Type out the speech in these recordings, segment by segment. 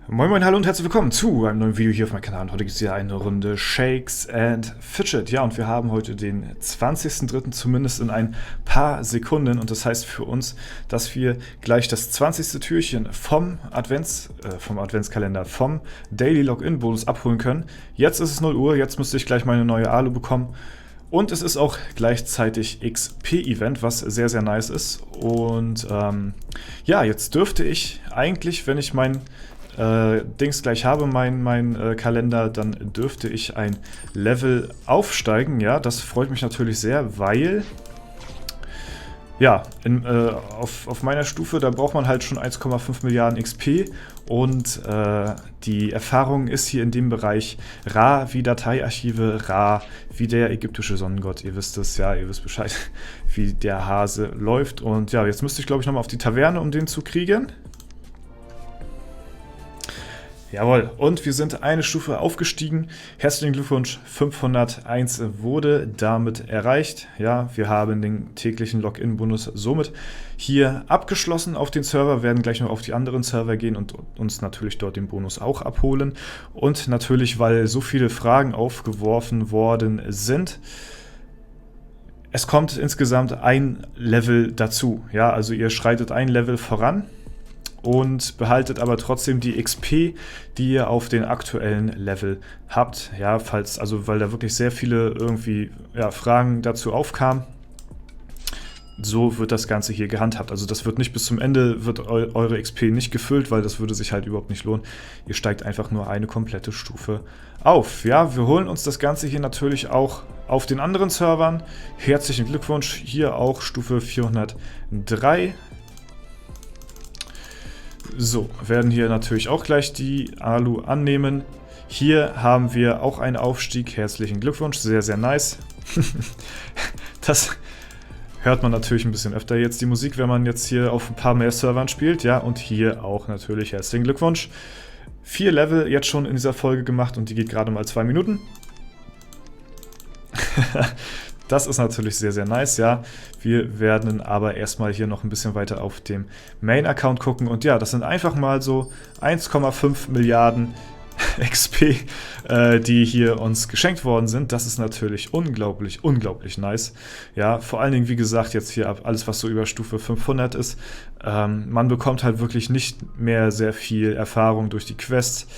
Moin Moin, hallo und herzlich willkommen zu einem neuen Video hier auf meinem Kanal. Und heute gibt es hier eine Runde Shakes and Fidget. Ja, und wir haben heute den 20.03. zumindest in ein paar Sekunden. Und das heißt für uns, dass wir gleich das 20. Türchen vom Adventskalender, vom Daily Login-Bonus abholen können. Jetzt ist es 0 Uhr, jetzt müsste ich gleich meine neue Alu bekommen. Und es ist auch gleichzeitig XP-Event, was sehr, sehr nice ist. Und ja, jetzt dürfte ich eigentlich, wenn ich mein Dings gleich habe, mein Kalender, dann dürfte ich ein Level aufsteigen. Ja, das freut mich natürlich sehr, weil ja, auf meiner Stufe, da braucht man halt schon 1,5 Milliarden XP und die Erfahrung ist hier in dem Bereich Ra wie Dateiarchive, Ra wie der ägyptische Sonnengott. Ihr wisst es, ja, ihr wisst Bescheid, wie der Hase läuft. Und ja, jetzt müsste ich, glaube ich, nochmal auf die Taverne, um den zu kriegen. Jawohl, und wir sind eine Stufe aufgestiegen. Herzlichen Glückwunsch, 501 wurde damit erreicht. Ja, wir haben den täglichen Login-Bonus somit hier abgeschlossen auf den Server, werden gleich noch auf die anderen Server gehen und uns natürlich dort den Bonus auch abholen. Und natürlich, weil so viele Fragen aufgeworfen worden sind, es kommt insgesamt ein Level dazu. Ja, also ihr schreitet ein Level voran und behaltet aber trotzdem die XP, die ihr auf den aktuellen Level habt. Ja, weil da wirklich sehr viele irgendwie Fragen dazu aufkamen. So wird das Ganze hier gehandhabt. Also das wird nicht bis zum Ende, wird eure XP nicht gefüllt, weil das würde sich halt überhaupt nicht lohnen. Ihr steigt einfach nur eine komplette Stufe auf. Ja, wir holen uns das Ganze hier natürlich auch auf den anderen Servern. Herzlichen Glückwunsch, hier auch Stufe 403. So, werden hier natürlich auch gleich die Alu annehmen. Hier haben wir auch einen Aufstieg. Herzlichen Glückwunsch, sehr, sehr nice. Das hört man natürlich ein bisschen öfter jetzt, die Musik, wenn man jetzt hier auf ein paar mehr Servern spielt. Ja, und hier auch natürlich herzlichen Glückwunsch. 4 Level jetzt schon in dieser Folge gemacht und die geht gerade mal 2 Minuten. Das ist natürlich sehr, sehr nice, ja. Wir werden aber erstmal hier noch ein bisschen weiter auf dem Main-Account gucken. Und ja, das sind einfach mal so 1,5 Milliarden XP, die hier uns geschenkt worden sind. Das ist natürlich unglaublich, unglaublich nice. Ja, vor allen Dingen, wie gesagt, jetzt hier alles, was so über Stufe 500 ist. Man bekommt halt wirklich nicht mehr sehr viel Erfahrung durch die Quests,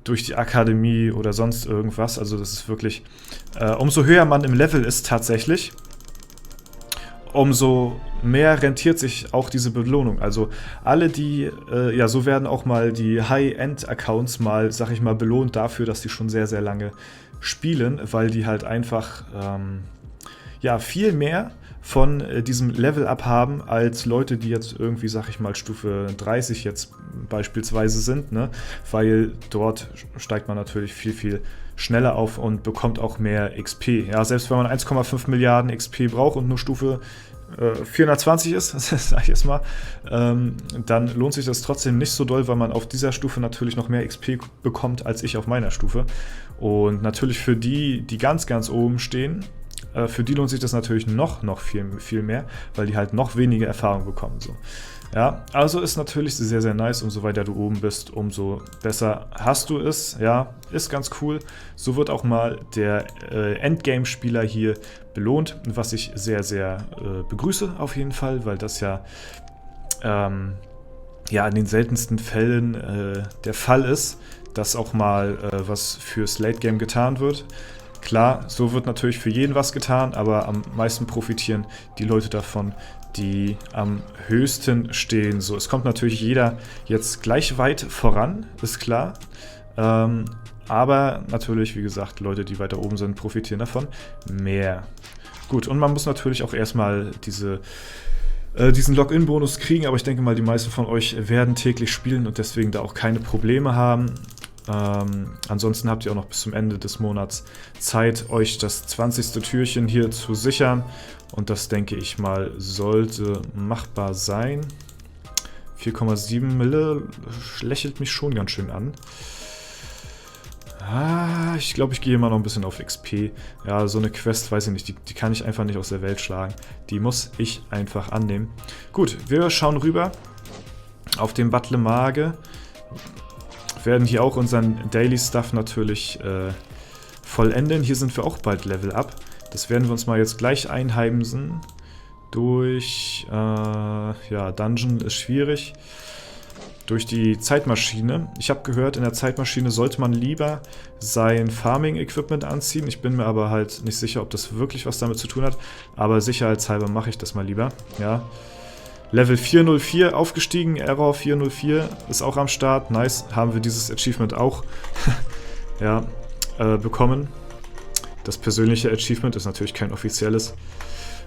durch die Akademie oder sonst irgendwas. Also das ist wirklich, umso höher man im Level ist tatsächlich, umso mehr rentiert sich auch diese Belohnung. Also alle die, ja, so werden auch mal die High-End-Accounts mal, sag ich mal, belohnt dafür, dass die schon sehr, sehr lange spielen, weil die halt einfach, ja, viel mehr von diesem Level-Up haben als Leute, die jetzt irgendwie, sag ich mal, Stufe 30 jetzt beispielsweise sind, ne? Weil dort steigt man natürlich viel, viel schneller auf und bekommt auch mehr XP. Ja, selbst wenn man 1,5 Milliarden XP braucht und nur Stufe 420 ist, sag ich jetzt mal, dann lohnt sich das trotzdem nicht so doll, weil man auf dieser Stufe natürlich noch mehr XP bekommt als ich auf meiner Stufe. Und natürlich für die, die ganz, ganz oben stehen, für die lohnt sich das natürlich noch viel mehr, weil die halt noch weniger Erfahrung bekommen. So. Ja, also ist natürlich sehr, sehr nice. Umso weiter du oben bist, umso besser hast du es. Ja, ist ganz cool. So wird auch mal der Endgame-Spieler hier belohnt, was ich sehr, sehr begrüße auf jeden Fall, weil das ja, ja in den seltensten Fällen der Fall ist, dass auch mal was fürs Late-Game getan wird. Klar, so wird natürlich für jeden was getan, aber am meisten profitieren die Leute davon, die am höchsten stehen. So, es kommt natürlich jeder jetzt gleich weit voran, ist klar. Aber natürlich, wie gesagt, Leute, die weiter oben sind, profitieren davon mehr. Gut, und man muss natürlich auch erstmal diesen Login-Bonus kriegen, aber ich denke mal, die meisten von euch werden täglich spielen und deswegen da auch keine Probleme haben. Ansonsten habt ihr auch noch bis zum Ende des Monats Zeit, euch das 20. Türchen hier zu sichern. Und das, denke ich mal, sollte machbar sein. 4,7 Mille lächelt mich schon ganz schön an. Ich glaube, ich gehe immer noch ein bisschen auf XP. Ja, so eine Quest, weiß ich nicht, die kann ich einfach nicht aus der Welt schlagen. Die muss ich einfach annehmen. Gut, wir schauen rüber auf den Battle Mage. werden hier auch unseren Daily Stuff natürlich vollenden. Hier sind wir auch bald Level Up. Das werden wir uns mal jetzt gleich einheimsen. Durch, ja, Dungeon ist schwierig. Durch die Zeitmaschine. Ich habe gehört, in der Zeitmaschine sollte man lieber sein Farming-Equipment anziehen. Ich bin mir aber halt nicht sicher, ob das wirklich was damit zu tun hat. Aber sicherheitshalber mache ich das mal lieber. Ja. Level 404 aufgestiegen. Error 404 ist auch am Start. Nice. Haben wir dieses Achievement auch ja, bekommen. Das persönliche Achievement ist natürlich kein offizielles.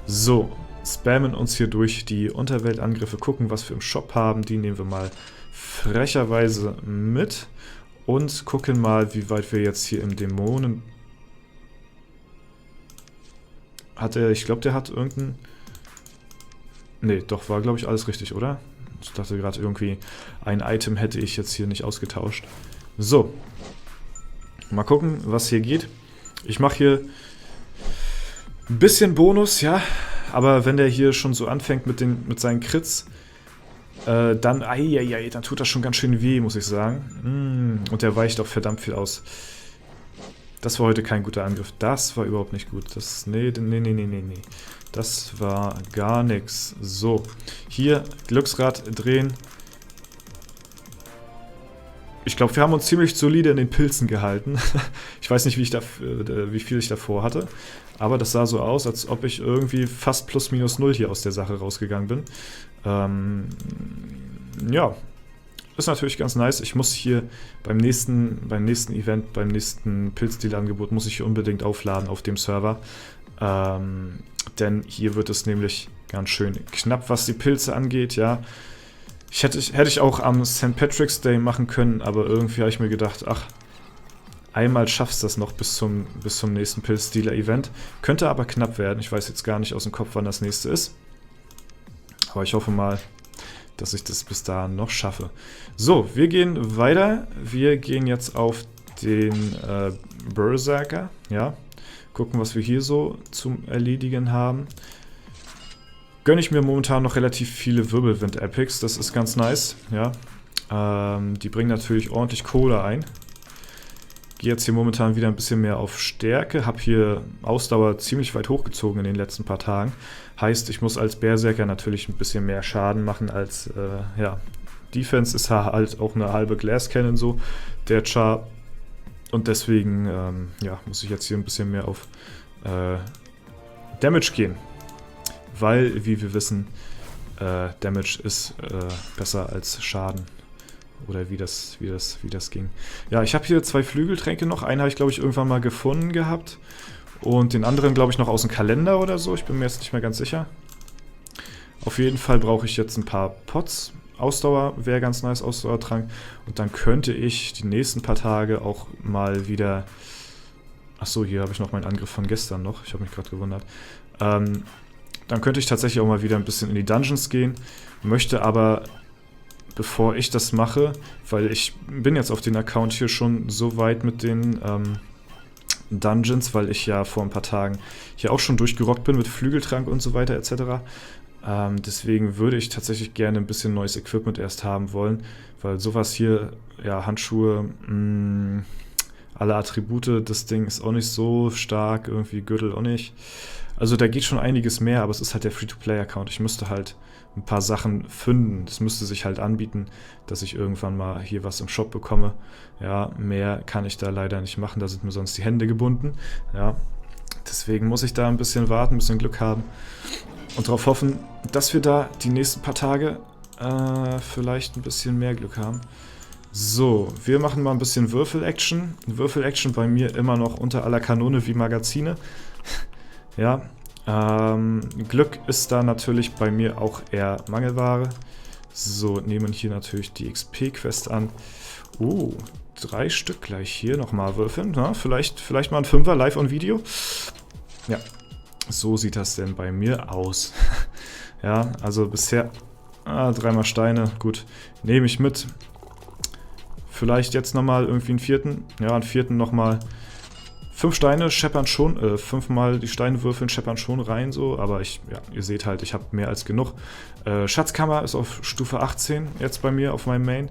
So. Spammen uns hier durch die Unterweltangriffe. Gucken, was wir im Shop haben. Die nehmen wir mal frecherweise mit und gucken mal, wie weit wir jetzt hier im Dämonen... Hat er, ich glaube, der hat irgendein... Ne, doch, war, glaube ich, alles richtig, oder? Ich dachte gerade irgendwie, ein Item hätte ich jetzt hier nicht ausgetauscht. So. Mal gucken, was hier geht. Ich mache hier ein bisschen Bonus, ja. Aber wenn der hier schon so anfängt mit seinen Crits, dann, dann tut das schon ganz schön weh, muss ich sagen. Und der weicht auch verdammt viel aus. Das war heute kein guter Angriff. Das war überhaupt nicht gut. Das, nee. Das war gar nichts. So, hier Glücksrad drehen. Ich glaube, wir haben uns ziemlich solide in den Pilzen gehalten. Ich weiß nicht, wie viel ich davor hatte. Aber das sah so aus, als ob ich irgendwie fast plus minus null hier aus der Sache rausgegangen bin. Ja, ist natürlich ganz nice. Ich muss hier beim nächsten Event, beim nächsten Pilzdeal-Angebot, muss ich hier unbedingt aufladen auf dem Server. Denn hier wird es nämlich ganz schön knapp, was die Pilze angeht, ja. Hätte ich auch am St. Patrick's Day machen können, aber irgendwie habe ich mir gedacht, ach, einmal schaffst du das noch bis zum nächsten Pilz-Dealer-Event. Könnte aber knapp werden. Ich weiß jetzt gar nicht aus dem Kopf, wann das nächste ist. Aber ich hoffe mal, dass ich das bis dahin noch schaffe. So, wir gehen weiter. Wir gehen jetzt auf den Berserker. Ja, gucken, was wir hier so zum Erledigen haben. Gönne ich mir momentan noch relativ viele Wirbelwind-Epics. Das ist ganz nice. Ja, die bringen natürlich ordentlich Kohle ein. Gehe jetzt hier momentan wieder ein bisschen mehr auf Stärke. Habe hier Ausdauer ziemlich weit hochgezogen in den letzten paar Tagen. Heißt, ich muss als Berserker natürlich ein bisschen mehr Schaden machen als, ja, Defense ist halt auch eine halbe Glass Cannon so, der Char. Und deswegen, ja, muss ich jetzt hier ein bisschen mehr auf Damage gehen. Weil, wie wir wissen, Damage ist besser als Schaden. Oder wie das ging. Ja, ich habe hier 2 Flügeltränke noch. Einen habe ich, glaube ich, irgendwann mal gefunden gehabt. Und den anderen, glaube ich, noch aus dem Kalender oder so. Ich bin mir jetzt nicht mehr ganz sicher. Auf jeden Fall brauche ich jetzt ein paar Pots. Ausdauer wäre ganz nice, Ausdauertrank. Und dann könnte ich die nächsten paar Tage auch mal wieder... Achso, hier habe ich noch meinen Angriff von gestern noch. Ich habe mich gerade gewundert. Dann könnte ich tatsächlich auch mal wieder ein bisschen in die Dungeons gehen. Möchte aber... Bevor ich das mache, weil ich bin jetzt auf den Account hier schon so weit mit den Dungeons, weil ich ja vor ein paar Tagen hier auch schon durchgerockt bin mit Flügeltrank und so weiter etc. Deswegen würde ich tatsächlich gerne ein bisschen neues Equipment erst haben wollen, weil sowas hier, ja, Handschuhe, alle Attribute, das Ding ist auch nicht so stark, irgendwie Gürtel auch nicht. Also da geht schon einiges mehr, aber es ist halt der Free-to-Play-Account. Ich müsste halt ein paar Sachen finden. Das müsste sich halt anbieten, dass ich irgendwann mal hier was im Shop bekomme. Ja, mehr kann ich da leider nicht machen, da sind mir sonst die Hände gebunden. Ja, deswegen muss ich da ein bisschen warten, ein bisschen Glück haben und darauf hoffen, dass wir da die nächsten paar Tage vielleicht ein bisschen mehr Glück haben. So, wir machen mal ein bisschen Würfel-Action. Würfel-Action bei mir immer noch unter aller Kanone wie Magazine. Ja, Glück ist da natürlich bei mir auch eher Mangelware. So, nehmen hier natürlich die XP-Quest an. 3 Stück gleich hier nochmal würfeln. Na, vielleicht mal ein 5er live on Video. Ja, so sieht das denn bei mir aus. Ja, also bisher 3 Steine. Gut, nehme ich mit. Vielleicht jetzt nochmal irgendwie einen 4. Ja, einen 4. nochmal. 5 Steine scheppern schon, 5-mal die Steine würfeln scheppern schon rein so, aber ihr seht halt, ich habe mehr als genug. Schatzkammer ist auf Stufe 18 jetzt bei mir auf meinem Main.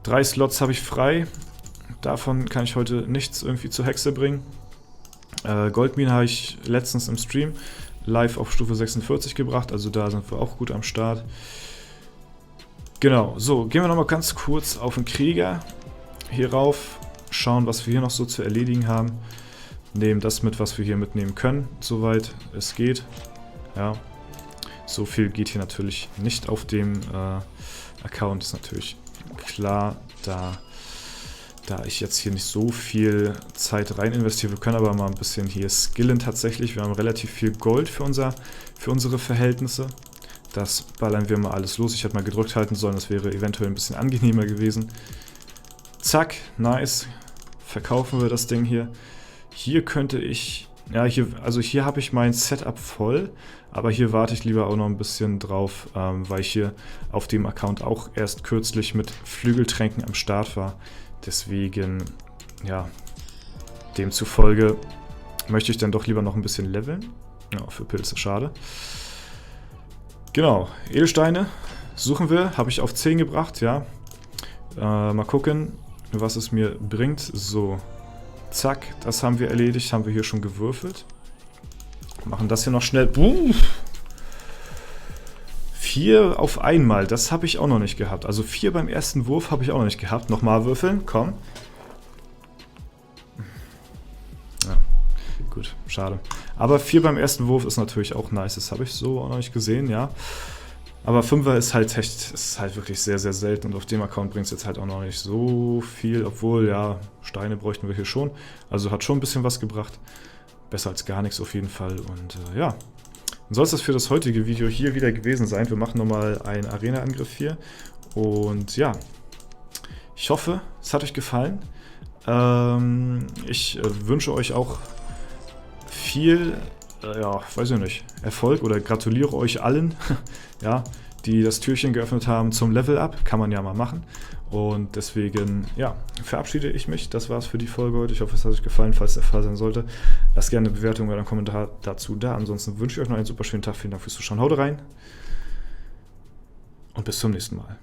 3 Slots habe ich frei. Davon kann ich heute nichts irgendwie zur Hexe bringen. Goldmine habe ich letztens im Stream live auf Stufe 46 gebracht, also da sind wir auch gut am Start. Genau, so, gehen wir nochmal ganz kurz auf den Krieger hier rauf, schauen, was wir hier noch so zu erledigen haben. Nehmen das mit, was wir hier mitnehmen können, soweit es geht. Ja, so viel geht hier natürlich nicht auf dem Account, ist natürlich klar, da ich jetzt hier nicht so viel Zeit rein investiere. Wir können aber mal ein bisschen hier skillen tatsächlich. Wir haben relativ viel Gold für unsere Verhältnisse. Das ballern wir mal alles los. Ich hätte mal gedrückt halten sollen, das wäre eventuell ein bisschen angenehmer gewesen. Zack, nice. Verkaufen wir das Ding hier. Hier könnte ich... Ja, hier habe ich mein Setup voll, aber hier warte ich lieber auch noch ein bisschen drauf, weil ich hier auf dem Account auch erst kürzlich mit Flügeltränken am Start war. Deswegen, ja, demzufolge möchte ich dann doch lieber noch ein bisschen leveln. Ja, für Pilze, schade. Genau, Edelsteine suchen wir, habe ich auf 10 gebracht, ja. Mal gucken, was es mir bringt. So, zack, das haben wir erledigt, haben wir hier schon gewürfelt. Machen das hier noch schnell. 4 auf einmal, das habe ich auch noch nicht gehabt. Also 4 beim ersten Wurf habe ich auch noch nicht gehabt. Nochmal würfeln, komm. Ja, gut, schade. Aber 4 beim ersten Wurf ist natürlich auch nice. Das habe ich so auch noch nicht gesehen, ja. Aber 5er ist halt wirklich sehr, sehr selten. Und auf dem Account bringt es jetzt halt auch noch nicht so viel. Obwohl, ja, Steine bräuchten wir hier schon. Also hat schon ein bisschen was gebracht. Besser als gar nichts auf jeden Fall. Und ja, dann soll es das für das heutige Video hier wieder gewesen sein. Wir machen nochmal einen Arena-Angriff hier. Und ja, ich hoffe, es hat euch gefallen. Ich wünsche euch auch viel, ja, weiß ich nicht, Erfolg oder gratuliere euch allen, ja, die das Türchen geöffnet haben zum Level-Up. Kann man ja mal machen. Und deswegen, ja, verabschiede ich mich. Das war's für die Folge heute. Ich hoffe, es hat euch gefallen. Falls der Fall sein sollte, lasst gerne eine Bewertung oder einen Kommentar dazu da. Ansonsten wünsche ich euch noch einen super schönen Tag. Vielen Dank fürs Zuschauen. Haut rein und bis zum nächsten Mal.